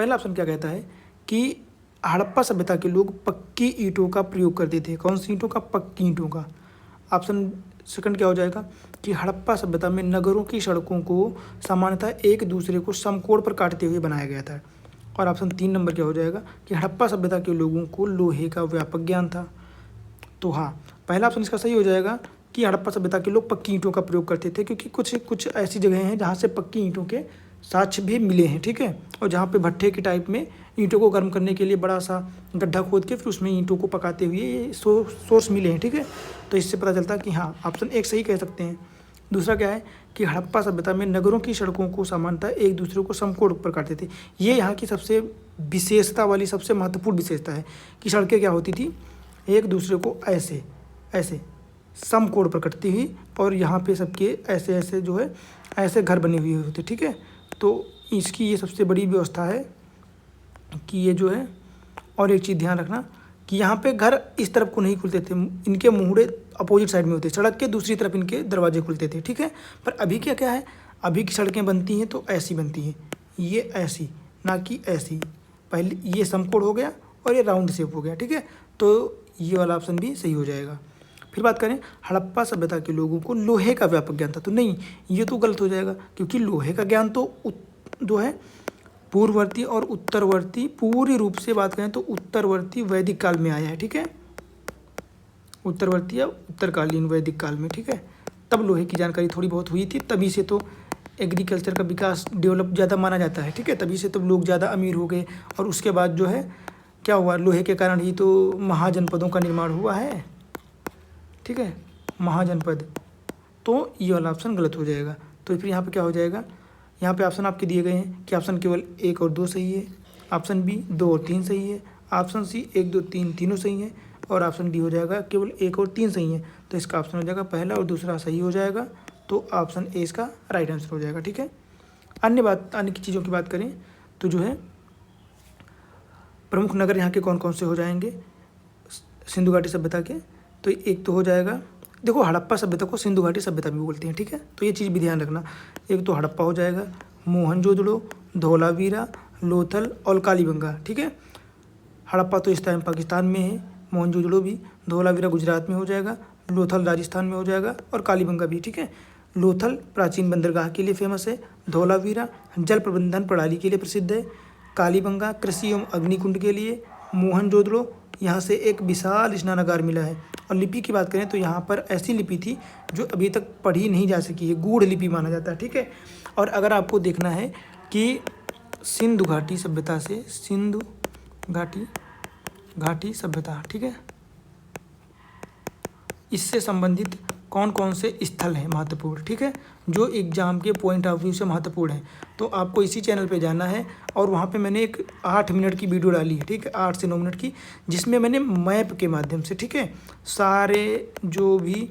पहला ऑप्शन क्या कहता है कि हड़प्पा सभ्यता के लोग पक्की ईंटों का प्रयोग करते थे। कौन सी ईंटों का? पक्की ईंटों का। ऑप्शन सेकंड क्या हो जाएगा कि हड़प्पा सभ्यता में नगरों की सड़कों को सामान्यतः एक दूसरे को समकोण पर काटते हुए बनाया गया था। और ऑप्शन 3 नंबर क्या हो जाएगा कि हड़प्पा सभ्यता के लोगों को लोहे का व्यापक ज्ञान था। तो हाँ, पहला ऑप्शन इसका सही हो जाएगा कि हड़प्पा सभ्यता के लोग पक्की ईंटों का प्रयोग करते थे, क्योंकि कुछ ऐसी जगह हैं जहाँ से पक्की ईंटों के साक्ष्य भी मिले हैं, ठीक है। और जहाँ पे भट्ठे के टाइप में ईंटों को गर्म करने के लिए बड़ा सा गड्ढा खोद के फिर उसमें ईंटों को पकाते हुए ये सोर्स मिले हैं, ठीक है। तो इससे पता चलता है कि हाँ, ऑप्शन 1 सही कह सकते हैं। दूसरा क्या है कि हड़प्पा सभ्यता में नगरों की सड़कों को सामान्यतः एक दूसरे को समकोण पर काटते थे। ये यहाँ की सबसे विशेषता वाली सबसे महत्वपूर्ण विशेषता है कि सड़कें क्या होती थी, एक दूसरे को ऐसे ऐसे समकोण पर कटती हुई, और यहाँ पे सबके ऐसे ऐसे जो है ऐसे घर बने हुए होते, ठीक है। तो इसकी ये सबसे बड़ी व्यवस्था है कि ये जो है, और एक चीज़ ध्यान रखना कि यहाँ पे घर इस तरफ को नहीं खुलते थे, इनके मुंहड़े अपोजिट साइड में होते, सड़क के दूसरी तरफ इनके दरवाजे खुलते थे, ठीक है। पर अभी क्या क्या है, अभी की सड़कें बनती हैं तो ऐसी बनती हैं, ये ऐसी ना कि ऐसी। पहले ये समकोण हो गया और ये राउंड शेप हो गया, ठीक है। तो ये वाला ऑप्शन भी सही हो जाएगा। फिर बात करें, हड़प्पा सभ्यता के लोगों को लोहे का व्यापक ज्ञान था, तो नहीं, ये तो गलत हो जाएगा, क्योंकि लोहे का ज्ञान तो जो है पूर्ववर्ती और उत्तरवर्ती, पूरी रूप से बात करें तो उत्तरवर्ती वैदिक काल में आया है, ठीक है। उत्तरवर्ती या उत्तरकालीन वैदिक काल में, ठीक है, तब लोहे की जानकारी थोड़ी बहुत हुई थी, तभी से तो एग्रीकल्चर का विकास डेवलप ज़्यादा माना जाता है, ठीक है। तभी से तो लोग ज़्यादा अमीर हो गए, और उसके बाद जो है क्या हुआ, लोहे के कारण ही तो महाजनपदों का निर्माण हुआ है, ठीक है, महाजनपद। तो ये वाला ऑप्शन गलत हो जाएगा। तो फिर यहाँ पे क्या हो जाएगा, यहाँ पे ऑप्शन आपके दिए गए हैं कि ऑप्शन केवल 1 और 2 सही है, ऑप्शन बी 2 और 3 सही है, ऑप्शन सी 1 2 3 तीनों सही है, और ऑप्शन डी हो जाएगा केवल 1 और 3 सही है। तो इसका ऑप्शन हो जाएगा पहला और दूसरा सही हो जाएगा, तो ऑप्शन ए इसका राइट आंसर हो जाएगा, ठीक है। अन्य की चीज़ों की बात करें तो जो है प्रमुख नगर यहाँ के कौन कौन से हो जाएंगे सिंधु घाटी सभ्यता के, तो एक तो हो जाएगा, देखो हड़प्पा सभ्यता को सिंधु घाटी सभ्यता भी बोलते हैं, ठीक है, तो ये चीज़ भी ध्यान रखना। एक तो हड़प्पा हो जाएगा, मोहनजोदड़ो, धोलावीरा, लोथल और कालीबंगा, ठीक है। हड़प्पा तो इस टाइम पाकिस्तान में है, मोहनजोदड़ो भी, धोलावीरा गुजरात में हो जाएगा, लोथल राजस्थान में हो जाएगा, और कालीबंगा भी, ठीक है। लोथल प्राचीन बंदरगाह के लिए फेमस है, धोलावीरा जल प्रबंधन प्रणाली के लिए प्रसिद्ध है, कालीबंगा कृषि एवं अग्निकुंड के लिए, मोहनजोदड़ो यहाँ से एक विशाल स्नानागार मिला है। और लिपि की बात करें तो यहाँ पर ऐसी लिपि थी जो अभी तक पढ़ी नहीं जा सकी है, गूढ़ लिपि माना जाता है, ठीक है। और अगर आपको देखना है कि सिंधु घाटी सभ्यता से, सिंधु घाटी सभ्यता, ठीक है, इससे संबंधित कौन कौन से स्थल हैं महत्वपूर्ण, ठीक है, जो एग्जाम के पॉइंट ऑफ व्यू से महत्वपूर्ण है, तो आपको इसी चैनल पे जाना है। और वहाँ पे मैंने एक 8 मिनट की वीडियो डाली है, ठीक है, 8 से 9 मिनट की, जिसमें मैंने मैप के माध्यम से, ठीक है, सारे जो भी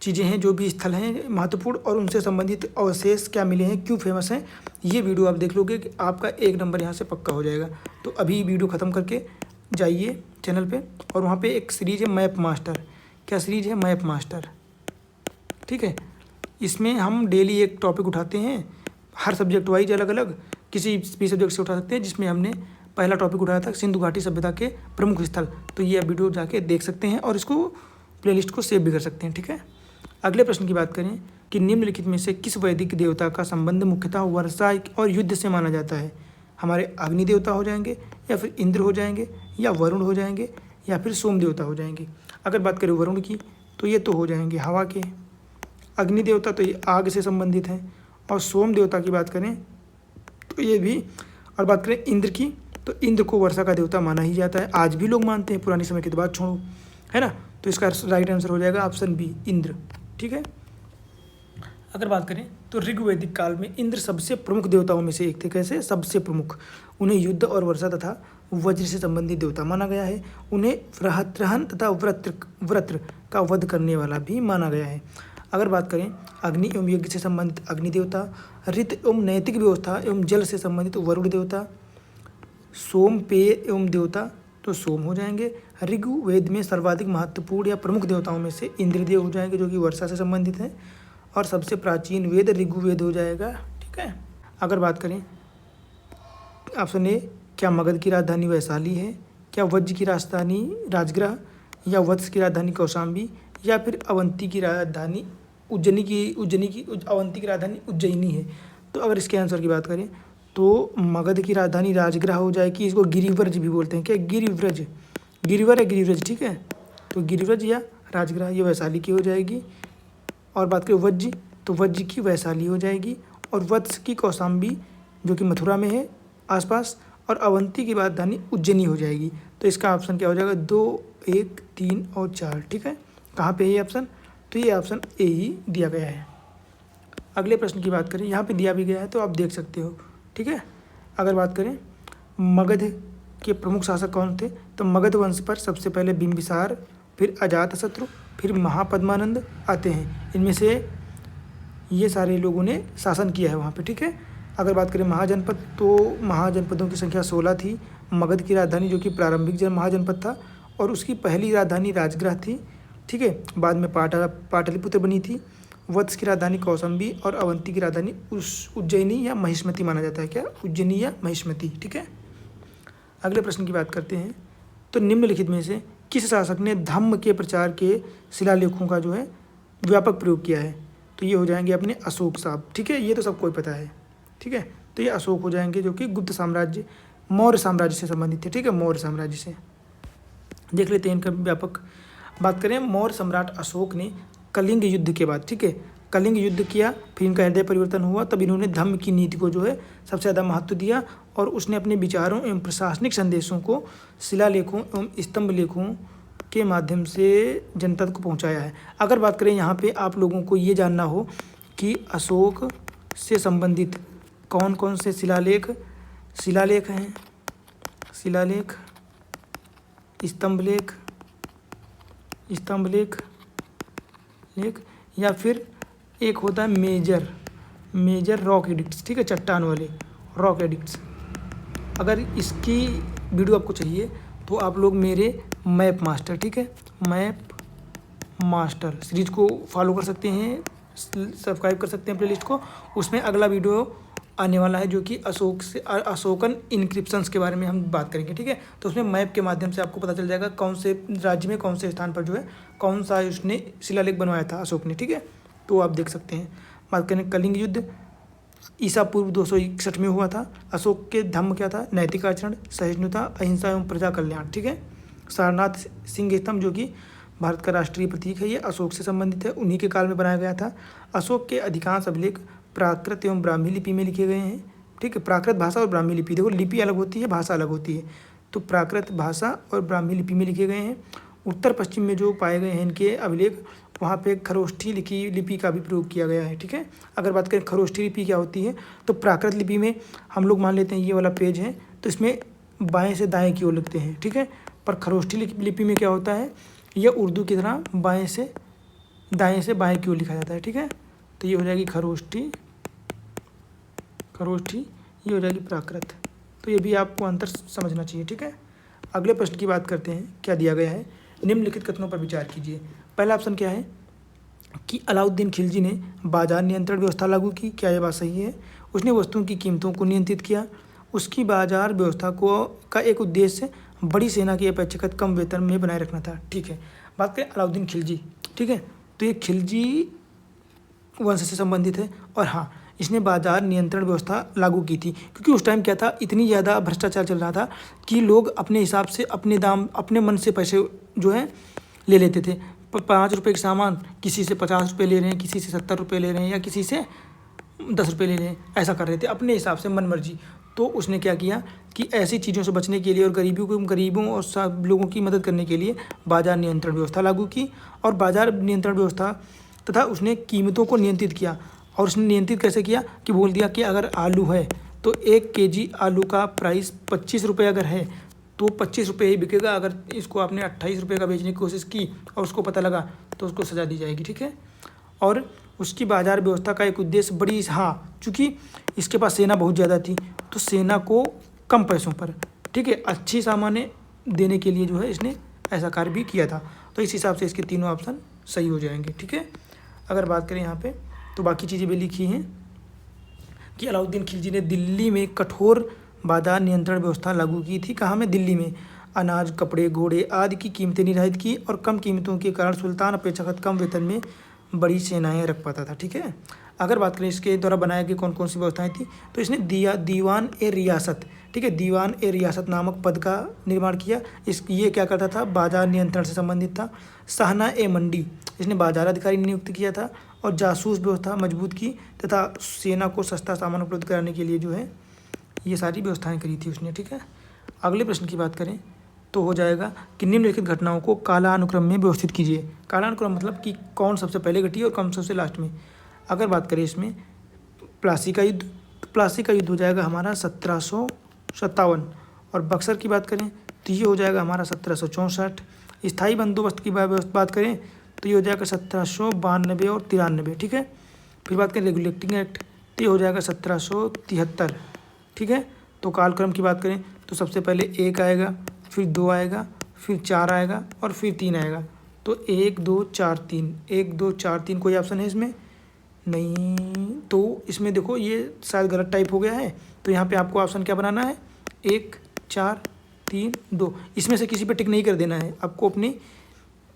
चीज़ें हैं, जो भी स्थल हैं महत्वपूर्ण और उनसे संबंधित अवशेष क्या मिले हैं, क्यों फेमस हैं, ये वीडियो आप देख लोगे कि आपका 1 नंबर यहाँ से पक्का हो जाएगा। तो अभी वीडियो ख़त्म करके जाइए चैनल पे, और वहाँ पे एक सीरीज़ है मैप मास्टर, क्या सीरीज़ है, मैप मास्टर, ठीक है। इसमें हम डेली एक टॉपिक उठाते हैं, हर सब्जेक्ट वाइज अलग अलग, किसी भी सब्जेक्ट से उठा सकते हैं, जिसमें हमने पहला टॉपिक उठाया था सिंधु घाटी सभ्यता के प्रमुख स्थल। तो ये वीडियो जाके देख सकते हैं और इसको प्लेलिस्ट को सेव भी कर सकते हैं, ठीक है। अगले प्रश्न की बात करें कि निम्नलिखित में से किस वैदिक देवता का संबंध मुख्यतः वर्षा और युद्ध से माना जाता है। हमारे अग्नि देवता हो जाएंगे, या फिर इंद्र हो जाएंगे, या वरुण हो जाएंगे, या फिर सोम देवता हो जाएंगे। अगर बात करें वरुण की तो ये तो हो जाएंगे हवा के, अग्नि देवता तो ये आग से संबंधित हैं, और सोम देवता की बात करें तो ये भी, और बात करें इंद्र की तो इंद्र को वर्षा का देवता माना ही जाता है, आज भी लोग मानते हैं, पुराने समय की तो बात छोड़ो, है ना। तो इसका राइट आंसर हो जाएगा ऑप्शन बी, इंद्र, ठीक है। अगर बात करें तो ऋग्वैदिक काल में इंद्र सबसे प्रमुख देवताओं में से एक थे। कैसे? सबसे प्रमुख। उन्हें युद्ध और वर्षा तथा वज्र से संबंधित देवता माना गया है। उन्हें रहत्रहन तथा व्रत्र का वध करने वाला भी माना गया है। अगर बात करें अग्नि एवं यज्ञ से संबंधित अग्नि देवता, ऋत एवं नैतिक व्यवस्था एवं जल से संबंधित वरुण देवता, सोम पेय एवं देवता तो सोम हो जाएंगे। ऋग्वेद में सर्वाधिक महत्वपूर्ण या प्रमुख देवताओं में से इंद्रदेव हो जाएंगे, जो कि वर्षा से संबंधित हैं, और सबसे प्राचीन वेद ऋग्वेद हो जाएगा, ठीक है। अगर बात करें ऑप्शन ए, क्या मगध की राजधानी वैशाली है, क्या वज्र की राजधानी राजगृह, या वत्स की राजधानी कौशाम्बी, या फिर अवंती की राजधानी अवंती की राजधानी उज्जैनी है। तो अगर इसके आंसर की बात करें तो मगध की राजधानी राजगृह हो जाएगी। इसको गिरिव्रज भी बोलते हैं, क्या गिरिव्रज, गिरिवर है गिरिव्रज, ठीक है। तो गिरिव्रज या राजगृह ये वैशाली की हो जाएगी। और बात करें वज्र, तो वज्र की वैशाली हो जाएगी। और वत्स की कौशाम्बी जो कि मथुरा में है आसपास, और अवंती की राजधानी उज्जैनी हो जाएगी। तो इसका ऑप्शन क्या हो जाएगा, 2, 1, 3 और 4, ठीक है। कहाँ पे है ये ऑप्शन, तो ये ऑप्शन ए ही दिया गया है। अगले प्रश्न की बात करें, यहाँ पे दिया भी गया है तो आप देख सकते हो, ठीक है। अगर बात करें मगध के प्रमुख शासक कौन थे, तो मगध वंश पर सबसे पहले बिंबिसार, फिर अजातशत्रु, फिर महापद्मानंद आते हैं। इनमें से ये सारे लोगों ने शासन किया है वहाँ पे, ठीक है। अगर बात करें महाजनपद, तो महाजनपदों की संख्या 16 थी। मगध की राजधानी जो कि प्रारंभिक महाजनपद था और उसकी पहली राजधानी राजगृह थी, ठीक है। बाद में पाटलिपुत्र बनी थी। वत्स की राजधानी कौशाम्बी और अवंती की राजधानी उज्जैनी या महिष्मती माना जाता है, क्या उज्जैनी या महिष्मती, ठीक है। अगले प्रश्न की बात करते हैं, तो निम्नलिखित में से किस शासक ने धम्म के प्रचार के शिलालेखों का जो है व्यापक प्रयोग किया है, तो ये हो जाएंगे अपने अशोक साहब, ठीक है। ये तो सबको ही पता है, ठीक है। तो ये अशोक हो जाएंगे जो कि गुप्त साम्राज्य मौर्य साम्राज्य से संबंधित है, ठीक है, मौर्य साम्राज्य से। देख लेते हैं इनका व्यापक। बात करें मौर्य सम्राट अशोक ने कलिंग युद्ध के बाद, ठीक है, कलिंग युद्ध किया, फिर इनका हृदय परिवर्तन हुआ, तब इन्होंने धम्म की नीति को जो है सबसे ज़्यादा महत्व दिया और उसने अपने विचारों एवं प्रशासनिक संदेशों को शिलालेखों एवं स्तंभ लेखों के माध्यम से जनता को पहुंचाया है। अगर बात करें यहाँ पे आप लोगों को ये जानना हो कि अशोक से संबंधित कौन कौन से शिलालेख हैं, शिलालेख, स्तंभ लेख या फिर एक होता है मेजर रॉक एडिक्ट्स, ठीक है, चट्टान वाले रॉक एडिक्ट्स। अगर इसकी वीडियो आपको चाहिए तो आप लोग मेरे मैप मास्टर, ठीक है, मैप मास्टर सीरीज को फॉलो कर सकते हैं, सब्सक्राइब कर सकते हैं प्लेलिस्ट को। उसमें अगला वीडियो आने वाला है जो कि अशोकन इनक्रिप्शंस के बारे में हम बात करेंगे, ठीक है। तो उसमें मैप के माध्यम से आपको पता चल जाएगा कौन से राज्य में कौन से स्थान पर जो है कौन सा उसने शिलालेख बनवाया था अशोक ने, ठीक है। तो आप देख सकते हैं। बात करें कलिंग युद्ध ईसा पूर्व 261 में हुआ था। अशोक के धम्म क्या था, नैतिक आचरण, सहिष्णुता, अहिंसा एवं प्रजा कल्याण, ठीक है। सारनाथ सिंह स्तंभ जो कि भारत का राष्ट्रीय प्रतीक है, ये अशोक से संबंधित है, उन्हीं के काल में बनाया गया था। अशोक के अधिकांश अभिलेख प्राकृत एवं ब्राह्मी लिपि में लिखे गए हैं, ठीक है। प्राकृत भाषा और ब्राह्मी लिपि, देखो लिपि अलग होती है, भाषा अलग होती है, तो प्राकृत भाषा और ब्राह्मी लिपि में लिखे गए हैं। उत्तर पश्चिम में जो पाए गए हैं इनके अभिलेख, वहाँ पे खरोष्ठी लिपि का भी प्रयोग किया गया है, ठीक है। अगर बात करें खरोष्ठी लिपि क्या होती है, तो प्राकृत लिपि में हम लोग मान लेते हैं ये वाला पेज है तो इसमें बाएं से दाएं की ओर लिखते हैं, ठीक है। पर खरोष्ठी लिपि में क्या होता है, यह उर्दू की तरह दाएं से बाएं की ओर लिखा जाता है, ठीक है। तो ये हो जाएगी खरोष्ठी, ये हो जाएगी प्राकृत। तो ये भी आपको अंतर समझना चाहिए, ठीक है। अगले प्रश्न की बात करते हैं, क्या दिया गया है, निम्नलिखित कथनों पर विचार कीजिए। पहला ऑप्शन क्या है कि अलाउद्दीन खिलजी ने बाजार नियंत्रण व्यवस्था लागू की, क्या ये बात सही है। उसने वस्तुओं की कीमतों को नियंत्रित किया। उसकी बाजार व्यवस्था का एक उद्देश्य बड़ी सेना की अपेक्षाकृत कम वेतन में बनाए रखना था, ठीक है। बात करें अलाउद्दीन खिलजी, ठीक है, तो ये खिलजी वंश से संबंधित है और हाँ, इसने बाजार नियंत्रण व्यवस्था लागू की थी क्योंकि उस टाइम क्या था, इतनी ज़्यादा भ्रष्टाचार चल रहा था कि लोग अपने हिसाब से अपने दाम अपने मन से पैसे जो है ले लेते थे। 5 रुपये के सामान किसी से 50 रुपये ले रहे हैं, किसी से 70 रुपये ले रहे हैं या किसी से 10 रुपये ले रहे हैं, ऐसा कर रहे थे अपने हिसाब से मन मर्जी। तो उसने क्या किया कि ऐसी चीज़ों से बचने के लिए और गरीबों और सब लोगों की मदद करने के लिए बाजार नियंत्रण व्यवस्था लागू की। और बाजार नियंत्रण व्यवस्था तथा उसने कीमतों को नियंत्रित किया। और उसने नियंत्रित कैसे किया कि बोल दिया कि अगर आलू है तो 1 kg आलू का प्राइस 25 रुपये अगर है तो 25 रुपये ही बिकेगा। अगर इसको आपने 28 रुपये का बेचने की कोशिश की और उसको पता लगा तो उसको सज़ा दी जाएगी, ठीक है। और उसकी बाजार व्यवस्था का एक उद्देश्य चूँकि इसके पास सेना बहुत ज़्यादा थी तो सेना को कम पैसों पर, ठीक है, अच्छी सामानें देने के लिए जो है इसने ऐसा कार्य भी किया था। तो इस हिसाब से इसके तीनों ऑप्शन सही हो जाएंगे, ठीक है। अगर बात करें यहाँ पे तो बाकी चीज़ें भी लिखी हैं कि अलाउद्दीन खिलजी ने दिल्ली में कठोर बाजार नियंत्रण व्यवस्था लागू की थी। कहाँ में? दिल्ली में। अनाज, कपड़े, घोड़े आदि की कीमतें निर्धारित की और कम कीमतों के कारण सुल्तान अपेक्षाकृत कम वेतन में बड़ी सेनाएं रख पाता था। ठीक है। अगर बात करें इसके द्वारा बनाई गई कौन कौन सी व्यवस्थाएं थी, तो इसने दीवान ए रियासत, ठीक है, दीवान ए रियासत नामक पद का निर्माण किया। ये क्या करता था? बाजार नियंत्रण से संबंधित था। सहना ए मंडी, इसने बाजार अधिकारी नियुक्त किया था। और जासूस व्यवस्था मजबूत की तथा सेना को सस्ता सामान उपलब्ध कराने के लिए जो है ये सारी व्यवस्थाएं करी थी उसने। ठीक है। अगले प्रश्न की बात करें तो हो जाएगा कि निम्नलिखित घटनाओं को कालानुक्रम में व्यवस्थित कीजिए। कालानुक्रम मतलब कि कौन सबसे पहले घटी और कौन सबसे लास्ट में। अगर बात करें इसमें प्लासी का युद्ध, तो प्लासी का युद्ध हो जाएगा हमारा 1757। और बक्सर की बात करें तो ये हो जाएगा हमारा 1764। स्थायी बंदोबस्त की बात करें तो ये हो जाएगा 1792 और 93। ठीक है। फिर बात करें रेगुलेटिंग एक्ट तो ये हो जाएगा 1773। ठीक है। तो कालक्रम की बात करें तो सबसे पहले 1 आएगा, फिर 2 आएगा, फिर 4 आएगा और फिर 3 आएगा। तो 1 2 4 3, 1 2 4 3 कोई ऑप्शन है इसमें? नहीं। तो इसमें देखो ये शायद गलत टाइप हो गया है, तो यहाँ पे आपको ऑप्शन क्या बनाना है? 1 4 3 2, इसमें से किसी पे टिक नहीं कर देना है। आपको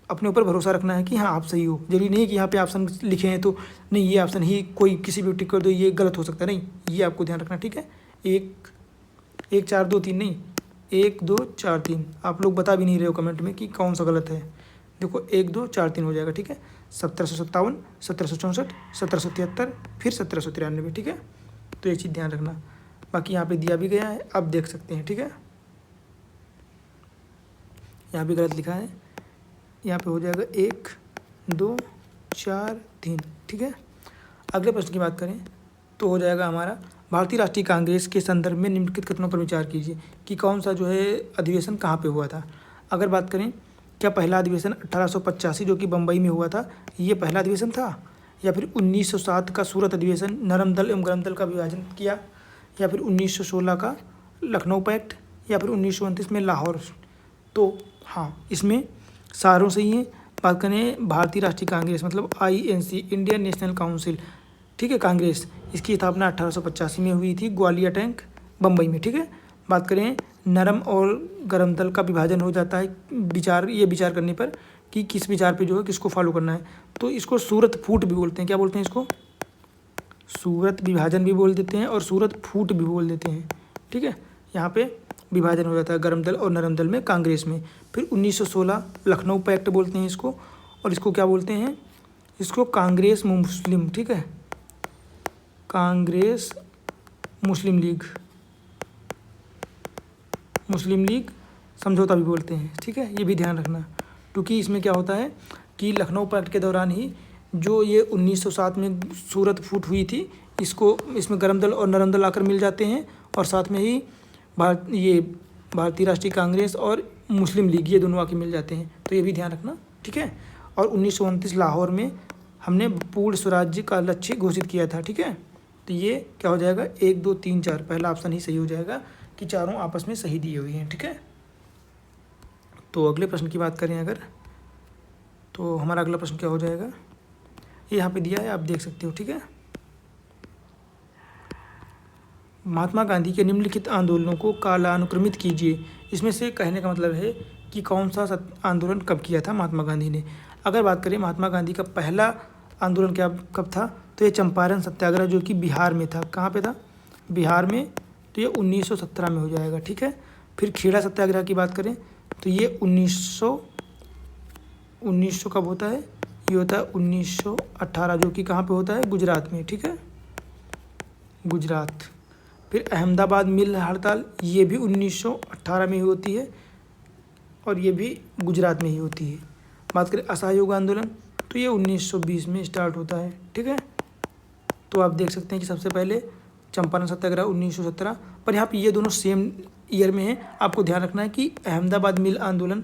अपने ऊपर भरोसा रखना है कि हाँ आप सही हो। जरूरी नहीं है कि यहाँ पे ऑप्शन लिखे हैं तो नहीं ये ऑप्शन ही कोई किसी भी टिक कर दो, ये गलत हो सकता है। नहीं, ये आपको ध्यान रखना। ठीक है। 1 4 2 3 नहीं, 1 2 4 3। आप लोग बता भी नहीं रहे हो कमेंट में कि कौन सा गलत है। देखो 1 2 4 3 हो जाएगा। ठीक है। 1757, 1764, 1773, फिर 1793। ठीक है। तो ये चीज़ ध्यान रखना। बाकी यहाँ पे दिया भी गया है, आप देख सकते हैं। ठीक है। यहाँ भी गलत लिखा है, यहाँ पे हो जाएगा 1 2 4 3। ठीक है। अगले प्रश्न की बात करें तो हो जाएगा हमारा भारतीय राष्ट्रीय कांग्रेस के संदर्भ में निम्नलिखित कथनों पर विचार कीजिए कि कौन सा जो है अधिवेशन कहाँ पे हुआ था। अगर बात करें क्या पहला अधिवेशन 1885 जो कि बम्बई में हुआ था, ये पहला अधिवेशन था, या फिर 1907 का सूरत अधिवेशन नरम दल एवं गरम दल का विभाजन किया, या फिर 1916 का लखनऊ पैक्ट, या फिर 1929 में लाहौर। तो हाँ, इसमें सारों से ही बात करें भारतीय राष्ट्रीय कांग्रेस मतलब INC, इंडियन नेशनल काउंसिल, ठीक है, कांग्रेस, इसकी स्थापना 1885 में हुई थी, ग्वालियर टैंक बम्बई में। ठीक है। बात करें नरम और गरम दल का विभाजन हो जाता है विचार करने पर कि किस विचार पे जो है किसको फॉलो करना है, तो इसको सूरत फूट भी बोलते हैं। क्या बोलते हैं इसको? सूरत विभाजन भी बोल देते हैं और सूरत फूट भी बोल देते हैं। ठीक है। यहाँ पे विभाजन हो जाता है गरम दल और नरम दल में कांग्रेस में। फिर 1916 लखनऊ पैक्ट बोलते हैं इसको, और इसको क्या बोलते हैं? इसको कांग्रेस मुस्लिम, ठीक है, कांग्रेस मुस्लिम लीग समझौता भी बोलते हैं। ठीक है। ये भी ध्यान रखना, क्योंकि इसमें क्या होता है कि लखनऊ पैक्ट के दौरान ही जो ये 1907 में सूरत फूट हुई थी, इसमें गरम दल और नरम दल आकर मिल जाते हैं, और साथ में ही भारतीय राष्ट्रीय कांग्रेस और मुस्लिम लीग ये दोनों आके मिल जाते हैं। तो ये भी ध्यान रखना। ठीक है। और 1929 लाहौर में हमने पूर्ण स्वराज्य का लक्ष्य घोषित किया था। ठीक है। तो ये क्या हो जाएगा? 1 2 3 4, पहला ऑप्शन ही सही हो जाएगा कि चारों आपस में सही दी हुई हैं। ठीक है। तो अगले प्रश्न की बात करें अगर, तो हमारा अगला प्रश्न क्या हो जाएगा? ये यहाँ पे दिया है, आप देख सकते हो। ठीक है। महात्मा गांधी के निम्नलिखित आंदोलनों को कालानुक्रमित कीजिए। इसमें से कहने का मतलब है कि कौन सा आंदोलन कब किया था महात्मा गांधी ने। अगर बात करें महात्मा गांधी का पहला आंदोलन कब था, तो ये चंपारण सत्याग्रह जो कि बिहार में था। कहाँ पे था? बिहार में। तो ये 1917 में हो जाएगा। ठीक है। फिर खेड़ा सत्याग्रह की बात करें तो ये 1900 कब होता है? ये होता है 1918, जो कि कहाँ पे होता है? गुजरात में। ठीक है, गुजरात। फिर अहमदाबाद मिल हड़ताल, ये भी 1918 में ही होती है, और ये भी गुजरात में ही होती है। बात करें असहयोग आंदोलन तो ये 1920 में स्टार्ट होता है। ठीक है। तो आप देख सकते हैं कि सबसे पहले चंपारण सत्याग्रह 1917, पर यहाँ पे ये दोनों सेम ईयर में है। आपको ध्यान रखना है कि अहमदाबाद मिल आंदोलन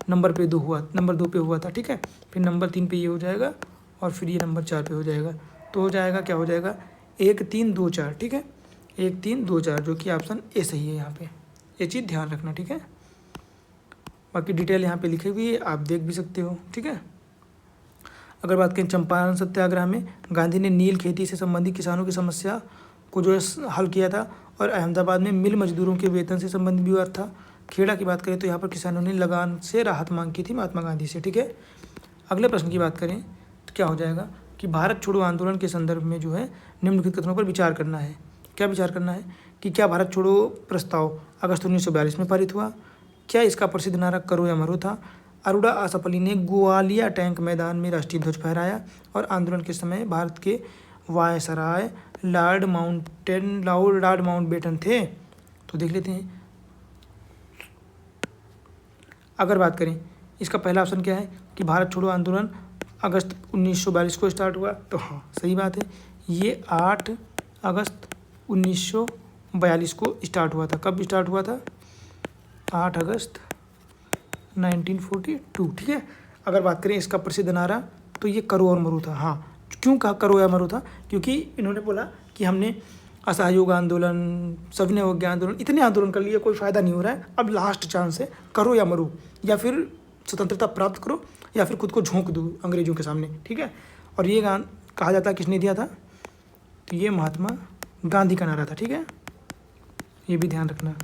नंबर 2 पे हुआ था। ठीक है। फिर नंबर 3 पे ये हो जाएगा, और फिर ये नंबर 4 पे हो जाएगा। तो हो जाएगा, क्या हो जाएगा? 1 3 2 4। ठीक है। 1 3 2 4, जो कि ऑप्शन ए सही है यहाँ पे। ये चीज़ ध्यान रखना। ठीक है। बाकी डिटेल यहाँ पे लिखी हुई है, आप देख भी सकते हो। ठीक है। अगर बात करें चंपारण सत्याग्रह में गांधी ने नील खेती से संबंधित किसानों की समस्या को जो है हल किया था, और अहमदाबाद में मिल मजदूरों के वेतन से संबंधित विवाद था। खेड़ा की बात करें तो यहाँ पर किसानों ने लगान से राहत मांग की थी महात्मा गांधी से। ठीक है, अगले प्रश्न की बात करें तो क्या हो जाएगा कि भारत छोड़ो आंदोलन के संदर्भ में जो है निम्नलिखित कथनों पर विचार करना है। क्या विचार करना है कि क्या भारत छोड़ो प्रस्ताव अगस्त 1942 में पारित हुआ? क्या इसका प्रसिद्ध नारा करो या मरो था? अरोड़ा आसफ अली ने ग्वालिया टैंक मैदान में राष्ट्रीय ध्वज फहराया और आंदोलन के समय भारत के वायसराय लॉर्ड माउंटबेटन थे। तो देख लेते हैं। अगर बात करें इसका पहला ऑप्शन क्या है कि भारत छोड़ो आंदोलन अगस्त 1942 को स्टार्ट हुआ, तो हाँ सही बात है। ये 8 अगस्त 1942 को स्टार्ट हुआ था। कब स्टार्ट हुआ था? 8 अगस्त 1942। ठीक है, अगर बात करें इसका प्रसिद्ध नारा तो ये करो और मरो था। हाँ, क्यों कहा करो या मरो था? क्योंकि इन्होंने बोला कि हमने असहयोग आंदोलन, सविनय अवज्ञा आंदोलन, इतने आंदोलन कर लिए, कोई फ़ायदा नहीं हो रहा है, अब लास्ट चांस है, करो या मरो, या फिर स्वतंत्रता प्राप्त करो या फिर खुद को झोंक दो अंग्रेजों के सामने। ठीक है, और ये गान कहा जाता है किसने दिया था? तो ये महात्मा गांधी का नारा था। ठीक है, ये भी ध्यान रखना।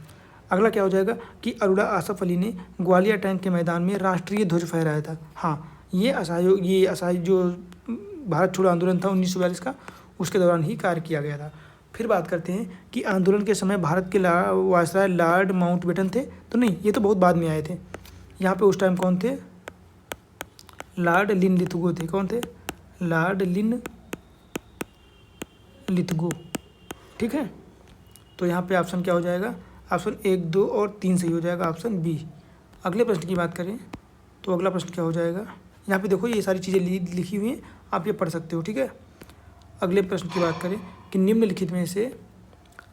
अगला क्या हो जाएगा कि अरोड़ा आसफ अली ने ग्वालियर टैंक के मैदान में राष्ट्रीय ध्वज फहराया था। हाँ, ये असहयोग जो भारत छोड़ो आंदोलन था 1942 का, उसके दौरान ही कार्य किया गया था। फिर बात करते हैं कि आंदोलन के समय भारत के वायसराय लॉर्ड माउंटबेटन थे। तो नहीं, ये तो बहुत बाद में आए थे। यहाँ पे उस टाइम कौन थे? लॉर्ड लिनलिथगो थे। कौन थे? Lord Linlithgow. ठीक है, तो यहाँ पे ऑप्शन क्या हो जाएगा? ऑप्शन 1, 2 और 3 सही हो जाएगा, ऑप्शन बी। अगले प्रश्न की बात करें तो अगला प्रश्न क्या हो जाएगा? यहाँ पे देखो ये सारी चीज़ें लिखी हुई हैं, आप ये पढ़ सकते हो। ठीक है, अगले प्रश्न की बात करें कि निम्नलिखित में से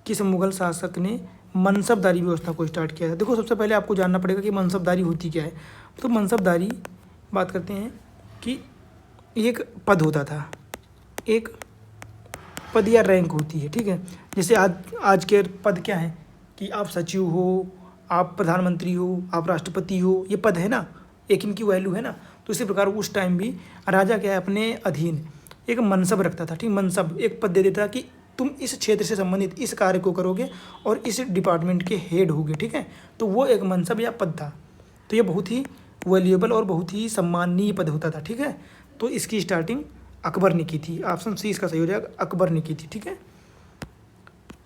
किस मुगल शासक ने मनसबदारी व्यवस्था को स्टार्ट किया था? देखो, सबसे पहले आपको जानना पड़ेगा कि मनसबदारी होती क्या है। तो मनसबदारी बात करते हैं कि एक पद होता था, एक पद या रैंक होती है। ठीक है, जैसे आज के पद क्या है कि आप सचिव हो, आप प्रधानमंत्री हो, आप राष्ट्रपति हो, ये पद है ना, एक इनकी वैल्यू है ना। तो इसी प्रकार उस टाइम भी राजा क्या है, अपने अधीन एक मनसब रखता था। ठीक, मनसब एक पद दे देता कि तुम इस क्षेत्र से संबंधित इस कार्य को करोगे और इस डिपार्टमेंट के हेड होगे। ठीक है, तो वो एक मनसब या पद था। तो ये बहुत ही वैल्यूएबल और बहुत ही सम्माननीय पद होता था। ठीक है, तो इसकी स्टार्टिंग अकबर ने की थी। ऑप्शन सी इसका सही हो जाएगा, अकबर ने की थी। ठीक है,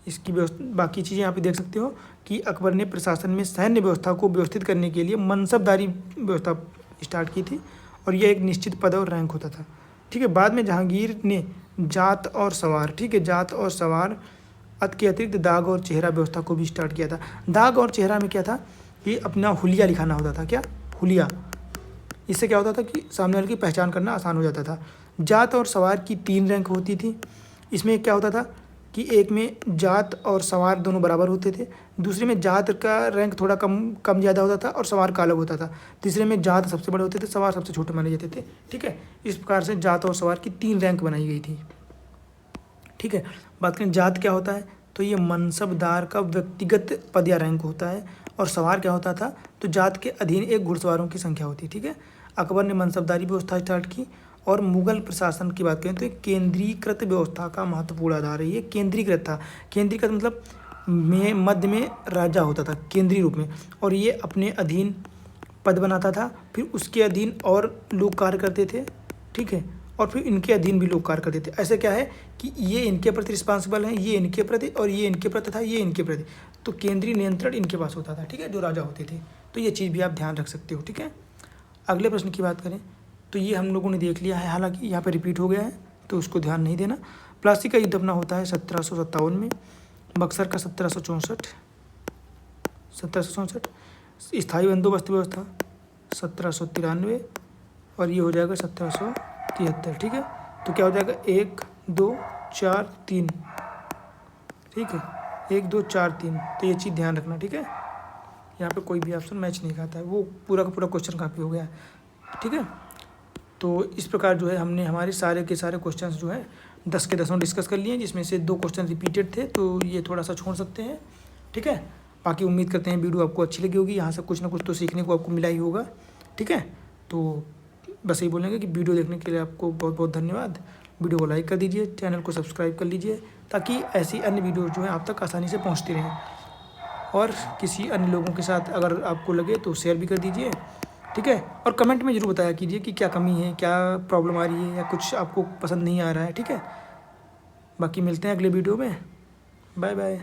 इसकी बाकी चीज़ें यहाँ पे देख सकते हो कि अकबर ने प्रशासन में सैन्य व्यवस्था को व्यवस्थित करने के लिए मनसबदारी व्यवस्था स्टार्ट की थी और यह एक निश्चित पद और रैंक होता था। ठीक है, बाद में जहांगीर ने जात और सवार, ठीक है, जात और सवार के अतिरिक्त दाग और चेहरा व्यवस्था को भी स्टार्ट किया था। दाग और चेहरा में क्या था कि अपना हुलिया लिखाना होता था। क्या? हुलिया। इससे क्या होता था कि सामने वाले की पहचान करना आसान हो जाता था। जात और सवार की 3 रैंक होती थी। इसमें क्या होता था कि एक में जात और सवार दोनों बराबर होते थे, दूसरे में जात का रैंक थोड़ा कम ज़्यादा होता था और सवार का अलग होता था, तीसरे में जात सबसे बड़े होते थे, सवार सबसे छोटे माने जाते थे। ठीक है, इस प्रकार से जात और सवार की 3 रैंक बनाई गई थी। ठीक है, बात करें जात क्या होता है तो ये मनसबदार का व्यक्तिगत पद या रैंक होता है, और सवार क्या होता था तो जात के अधीन एक घुड़सवारों की संख्या होती है। ठीक है, अकबर ने मनसबदारी व्यवस्था स्टार्ट की। और मुगल प्रशासन की बात करें तो एक केंद्रीकृत व्यवस्था का महत्वपूर्ण आधार है। ये केंद्रीकृत था। केंद्रीकृत मतलब मध्य में राजा होता था केंद्रीय रूप में, और ये अपने अधीन पद बनाता था, फिर उसके अधीन और लोग कार्य करते थे। ठीक है, और फिर इनके अधीन भी लोग कार्य करते थे। ऐसे क्या है कि ये इनके प्रति रिस्पॉन्सिबल हैं, ये इनके प्रति, और ये इनके प्रति था, ये इनके प्रति। तो केंद्रीय नियंत्रण इनके पास होता था। ठीक है, जो राजा होते थे। तो ये चीज़ भी आप ध्यान रख सकते हो। ठीक है, अगले प्रश्न की बात करें तो ये हम लोगों ने देख लिया है, हालांकि यहाँ पे रिपीट हो गया है तो उसको ध्यान नहीं देना। प्लासी का युद्ध अपना होता है 1757 में, बक्सर का 1764, स्थायी बंदोबस्त व्यवस्था 1793, और ये हो जाएगा 1773। ठीक है, तो क्या हो जाएगा 1 2 4 3। ठीक है, 1 2 4 3। तो ये चीज़ ध्यान रखना। ठीक है, यहाँ पे कोई भी ऑप्शन मैच नहीं खाता है, वो पूरा का पूरा क्वेश्चन काफ़ी हो गया है। ठीक है, तो इस प्रकार जो है हमने हमारे सारे के सारे क्वेश्चंस जो है 10 के 10 डिस्कस कर लिए हैं, जिसमें से 2 क्वेश्चन रिपीटेड थे, तो ये थोड़ा सा छोड़ सकते हैं। ठीक है, बाकी उम्मीद करते हैं वीडियो आपको अच्छी लगी होगी, यहाँ से कुछ ना कुछ तो सीखने को आपको मिला ही होगा। ठीक है, तो बस यही बोलेंगे कि वीडियो देखने के लिए आपको बहुत बहुत धन्यवाद। वीडियो को लाइक कर दीजिए, चैनल को सब्सक्राइब कर लीजिए, ताकि ऐसी अन्य वीडियो जो हैं आप तक आसानी से पहुँचती रहें। और किसी अन्य लोगों के साथ अगर आपको लगे तो शेयर भी कर दीजिए, ठीक है। और कमेंट में ज़रूर बताया कीजिए कि क्या कमी है, क्या प्रॉब्लम आ रही है, या कुछ आपको पसंद नहीं आ रहा है, ठीक है। बाकी मिलते हैं अगले वीडियो में। Bye bye.